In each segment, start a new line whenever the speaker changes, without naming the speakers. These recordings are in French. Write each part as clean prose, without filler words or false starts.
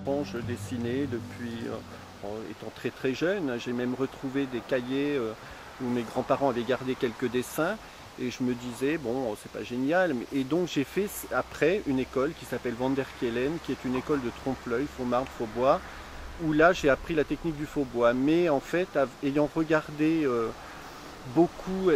Je dessinais depuis étant très très jeune. J'ai même retrouvé des cahiers où mes grands-parents avaient gardé quelques dessins et je me disais bon, c'est pas génial. Et donc j'ai fait après une école qui s'appelle Van der Kelen, qui est une école de trompe-l'œil, faux marbre, faux bois, où là j'ai appris la technique du faux bois. Mais en fait, ayant regardé beaucoup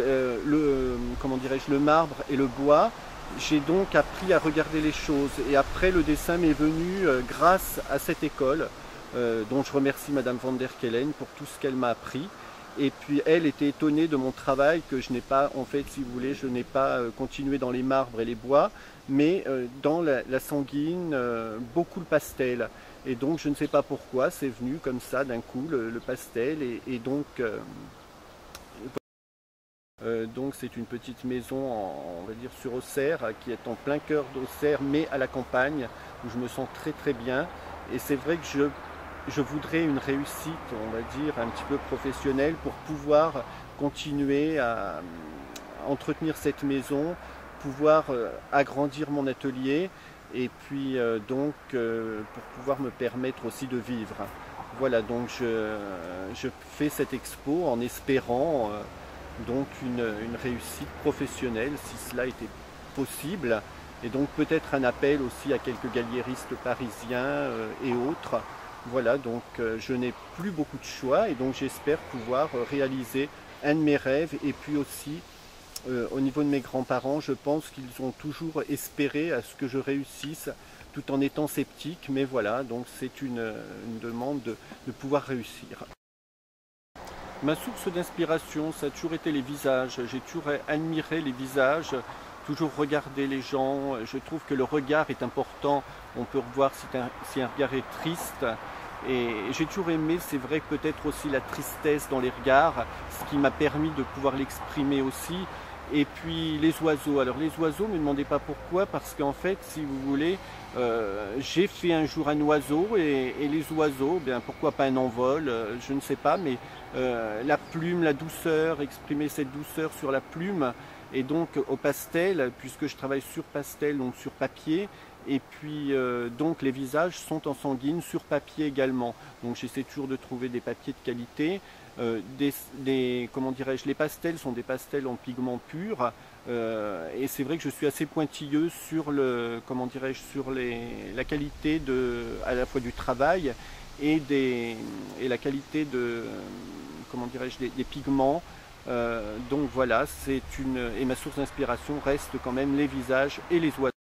comment dirais-je, le marbre et le bois, j'ai donc appris à regarder les choses. Et après, le dessin m'est venu grâce à cette école, dont je remercie Madame Van der Kelen pour tout ce qu'elle m'a appris. Et puis elle était étonnée de mon travail, que je n'ai pas, en fait, si vous voulez, je n'ai pas continué dans les marbres et les bois, mais dans la sanguine, beaucoup le pastel. Et donc je ne sais pas pourquoi, c'est venu comme ça d'un coup, le pastel. Et donc c'est une petite maison, on va dire sur Auxerre, qui est en plein cœur d'Auxerre, mais à la campagne, où je me sens très très bien. Et c'est vrai que je voudrais une réussite, on va dire, un petit peu professionnelle pour pouvoir continuer à entretenir cette maison, pouvoir agrandir mon atelier et puis pour pouvoir me permettre aussi de vivre. Voilà, donc je fais cette expo en espérant donc une réussite professionnelle, si cela était possible, et donc peut-être un appel aussi à quelques galléristes parisiens et autres. Voilà, donc je n'ai plus beaucoup de choix et donc j'espère pouvoir réaliser un de mes rêves. Et puis aussi au niveau de mes grands-parents, je pense qu'ils ont toujours espéré à ce que je réussisse tout en étant sceptique, mais voilà, donc c'est une demande de pouvoir réussir. Ma source d'inspiration, ça a toujours été les visages. J'ai toujours admiré les visages, toujours regardé les gens. Je trouve que le regard est important. On peut revoir si un regard est triste. Et j'ai toujours aimé, c'est vrai, peut-être aussi la tristesse dans les regards, ce qui m'a permis de pouvoir l'exprimer aussi. Et puis les oiseaux. Alors les oiseaux, ne me demandez pas pourquoi, parce qu'en fait, si vous voulez, j'ai fait un jour un oiseau et les oiseaux, bien pourquoi pas un envol, je ne sais pas, mais la plume, la douceur, exprimer cette douceur sur la plume, et donc au pastel, puisque je travaille sur pastel, donc sur papier, et puis donc les visages sont en sanguine sur papier également. Donc j'essaie toujours de trouver des papiers de qualité. Comment dirais-je, les pastels sont des pastels en pigments purs et c'est vrai que je suis assez pointilleux sur comment dirais-je, sur la qualité à la fois du travail et la qualité comment dirais-je, des pigments. Donc voilà, et ma source d'inspiration reste quand même les visages et les oiseaux.